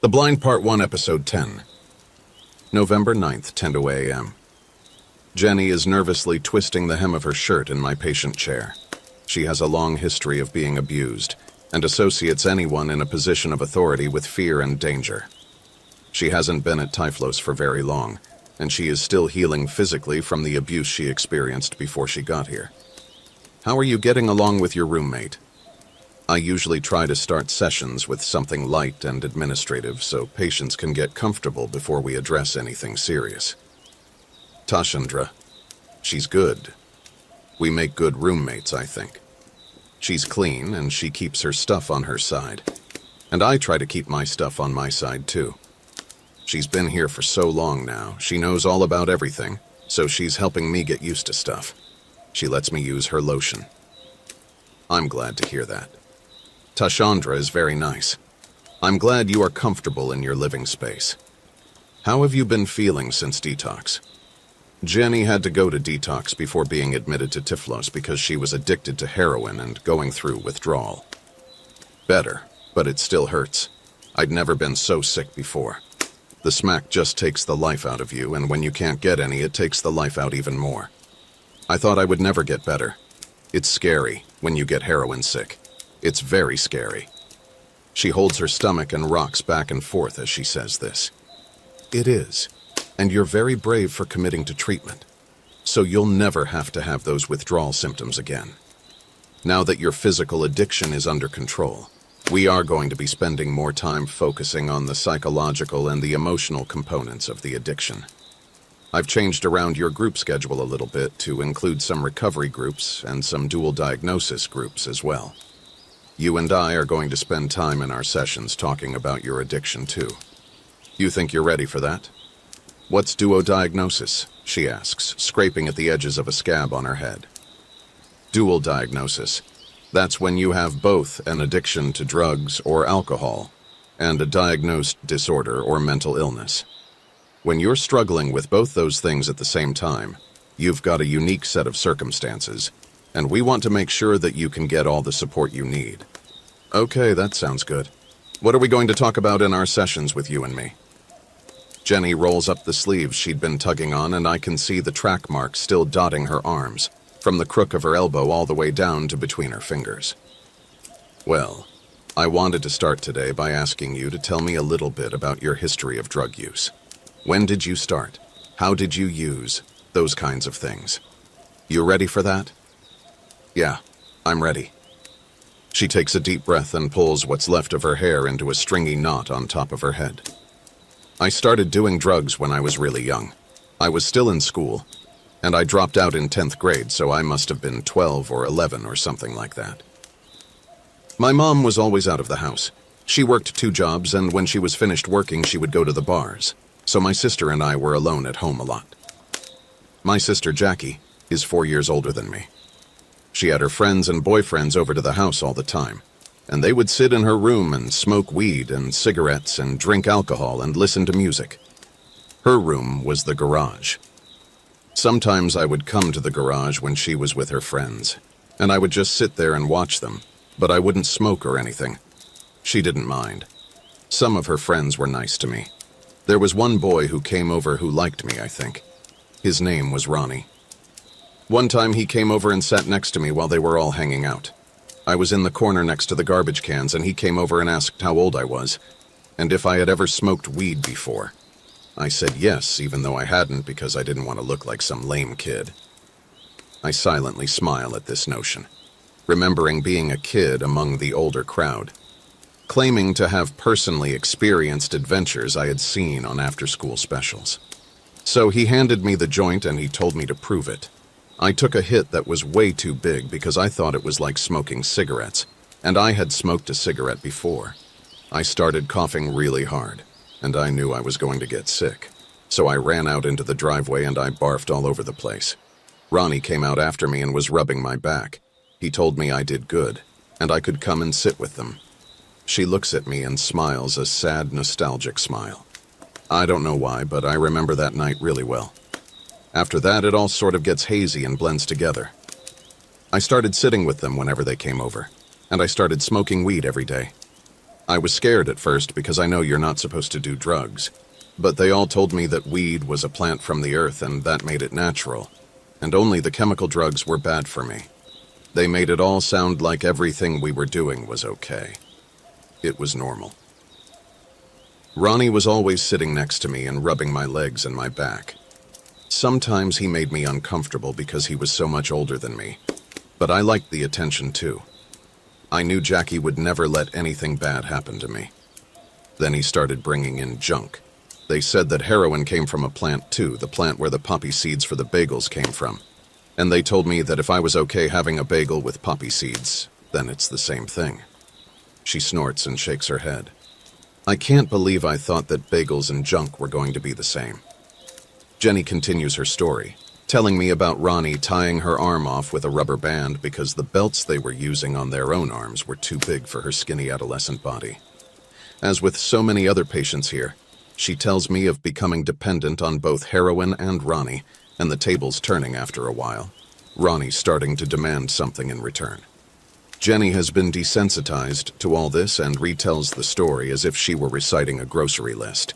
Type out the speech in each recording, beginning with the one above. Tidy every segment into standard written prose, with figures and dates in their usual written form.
The Blind Part 1, Episode 10. November 9th, 10 a.m. Jenny is nervously twisting the hem of her shirt in my patient chair. She has a long history of being abused and associates anyone in a position of authority with fear and danger. She hasn't been at Typhlos for very long, and she is still healing physically from the abuse she experienced before she got here. How are you getting along with your roommate? I usually try to start sessions with something light and administrative so patients can get comfortable before we address anything serious. Tashandra. She's good. We make good roommates, I think. She's clean and she keeps her stuff on her side. And I try to keep my stuff on my side too. She's been here for so long now, she knows all about everything, so she's helping me get used to stuff. She lets me use her lotion. I'm glad to hear that. Tashandra is very nice. I'm glad you are comfortable in your living space. How have you been feeling since detox? Jenny had to go to detox before being admitted to Typhlos because she was addicted to heroin and going through withdrawal. Better, but it still hurts. I'd never been so sick before. The smack just takes the life out of you, and when you can't get any, it takes the life out even more. I thought I would never get better. It's scary when you get heroin sick. It's very scary. She holds her stomach and rocks back and forth as she says this. It is, and you're very brave for committing to treatment, so you'll never have to have those withdrawal symptoms again. Now that your physical addiction is under control, we are going to be spending more time focusing on the psychological and the emotional components of the addiction. I've changed around your group schedule a little bit to include some recovery groups and some dual diagnosis groups as well. You and I are going to spend time in our sessions talking about your addiction too. You think you're ready for that? What's duo diagnosis? She asks, scraping at the edges of a scab on her head. Dual diagnosis. That's when you have both an addiction to drugs or alcohol and a diagnosed disorder or mental illness. When you're struggling with both those things at the same time, you've got a unique set of circumstances, and we want to make sure that you can get all the support you need. Okay, that sounds good. What are we going to talk about in our sessions with you and me? Jenny rolls up the sleeves she'd been tugging on, and I can see the track marks still dotting her arms, from the crook of her elbow all the way down to between her fingers. Well, I wanted to start today by asking you to tell me a little bit about your history of drug use. When did you start? How did you use? Those kinds of things. You ready for that? Yeah, I'm ready. She takes a deep breath and pulls what's left of her hair into a stringy knot on top of her head. I started doing drugs when I was really young. I was still in school, and I dropped out in 10th grade, so I must have been 12 or 11 or something like that. My mom was always out of the house. She worked 2 jobs, and when she was finished working, she would go to the bars, so my sister and I were alone at home a lot. My sister Jackie is 4 years older than me. She had her friends and boyfriends over to the house all the time, and they would sit in her room and smoke weed and cigarettes and drink alcohol and listen to music. Her room was the garage. Sometimes I would come to the garage when she was with her friends, and I would just sit there and watch them, but I wouldn't smoke or anything. She didn't mind. Some of her friends were nice to me. There was one boy who came over who liked me, I think. His name was Ronnie. One time he came over and sat next to me while they were all hanging out. I was in the corner next to the garbage cans, and he came over and asked how old I was, and if I had ever smoked weed before. I said yes, even though I hadn't, because I didn't want to look like some lame kid. I silently smile at this notion, remembering being a kid among the older crowd, claiming to have personally experienced adventures I had seen on after-school specials. So he handed me the joint and he told me to prove it. I took a hit that was way too big because I thought it was like smoking cigarettes, and I had smoked a cigarette before. I started coughing really hard, and I knew I was going to get sick. So I ran out into the driveway and I barfed all over the place. Ronnie came out after me and was rubbing my back. He told me I did good, and I could come and sit with them. She looks at me and smiles a sad, nostalgic smile. I don't know why, but I remember that night really well. After that, it all sort of gets hazy and blends together. I started sitting with them whenever they came over, and I started smoking weed every day. I was scared at first because I know you're not supposed to do drugs, but they all told me that weed was a plant from the earth and that made it natural, and only the chemical drugs were bad for me. They made it all sound like everything we were doing was okay. It was normal. Ronnie was always sitting next to me and rubbing my legs and my back. Sometimes he made me uncomfortable because he was so much older than me, but I liked the attention too. I knew Jackie would never let anything bad happen to me. Then he started bringing in junk. They said that heroin came from a plant too, the plant where the poppy seeds for the bagels came from. And they told me that if I was okay having a bagel with poppy seeds, then it's the same thing. She snorts and shakes her head. I can't believe I thought that bagels and junk were going to be the same. Jenny continues her story, telling me about Ronnie tying her arm off with a rubber band because the belts they were using on their own arms were too big for her skinny adolescent body. As with so many other patients here, she tells me of becoming dependent on both heroin and Ronnie, and the tables turning after a while, Ronnie starting to demand something in return. Jenny has been desensitized to all this and retells the story as if she were reciting a grocery list.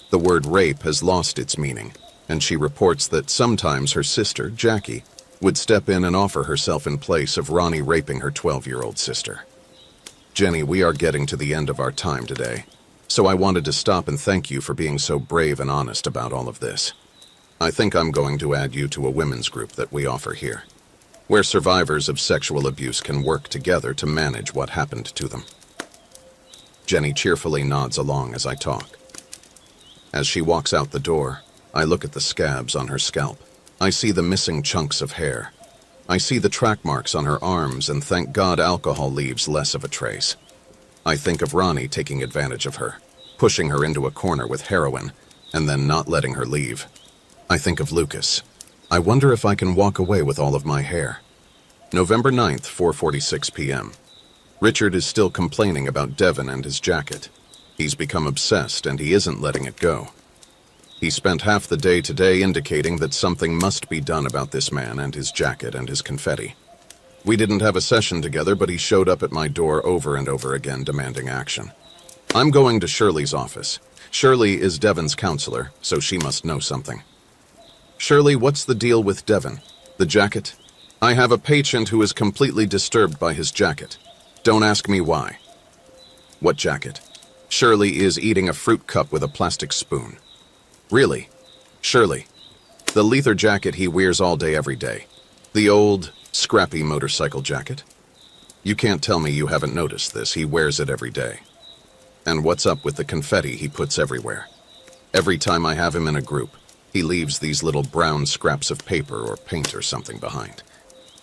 The word rape has lost its meaning, and she reports that sometimes her sister, Jackie, would step in and offer herself in place of Ronnie raping her 12-year-old sister. Jenny, we are getting to the end of our time today, so I wanted to stop and thank you for being so brave and honest about all of this. I think I'm going to add you to a women's group that we offer here, where survivors of sexual abuse can work together to manage what happened to them. Jenny cheerfully nods along as I talk. As she walks out the door, I look at the scabs on her scalp. I see the missing chunks of hair. I see the track marks on her arms, and thank God alcohol leaves less of a trace. I think of Ronnie taking advantage of her, pushing her into a corner with heroin, and then not letting her leave. I think of Lucas. I wonder if I can walk away with all of my hair. November 9th, 4:46 p.m. Richard is still complaining about Devin and his jacket. He's become obsessed, and he isn't letting it go. He spent half the day today indicating that something must be done about this man and his jacket and his confetti. We didn't have a session together, but he showed up at my door over and over again demanding action. I'm going to Shirley's office. Shirley is Devin's counselor, so she must know something. Shirley, what's the deal with Devin? The jacket? I have a patient who is completely disturbed by his jacket. Don't ask me why. What jacket? Shirley is eating a fruit cup with a plastic spoon. Really? Shirley, the leather jacket he wears all day every day. The old, scrappy motorcycle jacket? You can't tell me you haven't noticed this. He wears it every day. And what's up with the confetti he puts everywhere? Every time I have him in a group, he leaves these little brown scraps of paper or paint or something behind.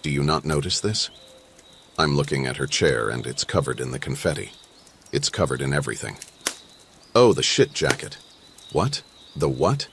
Do you not notice this? I'm looking at her chair and it's covered in the confetti. It's covered in everything. Oh, the shit jacket. What? The what?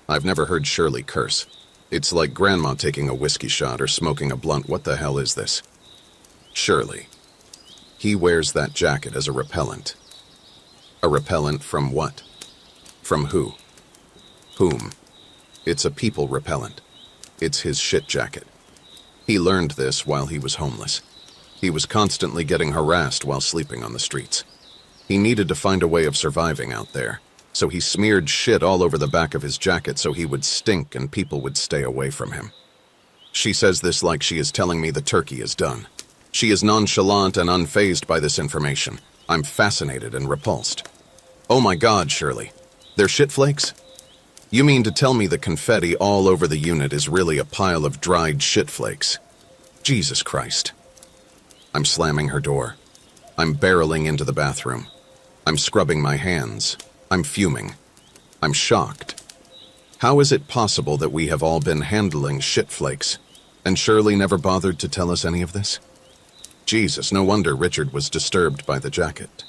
I've never heard Shirley curse. It's like grandma taking a whiskey shot or smoking a blunt. What the hell is this? Shirley. He wears that jacket as a repellent. A repellent from what? From who? Whom? It's a people repellent. It's his shit jacket. He learned this while he was homeless. He was constantly getting harassed while sleeping on the streets. He needed to find a way of surviving out there, so he smeared shit all over the back of his jacket so he would stink and people would stay away from him. She says this like she is telling me the turkey is done. She is nonchalant and unfazed by this information. I'm fascinated and repulsed. Oh my God, Shirley. They're shit flakes? You mean to tell me the confetti all over the unit is really a pile of dried shit flakes? Jesus Christ. I'm slamming her door. I'm barreling into the bathroom. I'm scrubbing my hands. I'm fuming. I'm shocked. How is it possible that we have all been handling shit flakes, and Shirley never bothered to tell us any of this? Jesus, no wonder Richard was disturbed by the jacket.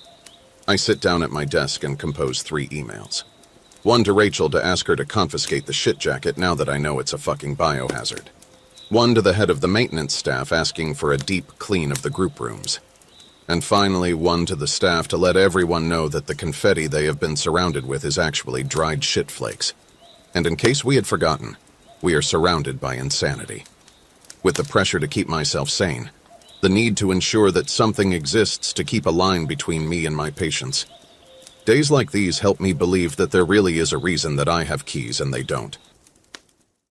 I sit down at my desk and compose 3 emails. One to Rachel to ask her to confiscate the shit jacket now that I know it's a fucking biohazard. One to the head of the maintenance staff asking for a deep clean of the group rooms. And finally, one to the staff to let everyone know that the confetti they have been surrounded with is actually dried shit flakes. And in case we had forgotten, we are surrounded by insanity. With the pressure to keep myself sane, The need to ensure that something exists to keep a line between me and my patients. Days like these help me believe that there really is a reason that I have keys and they don't.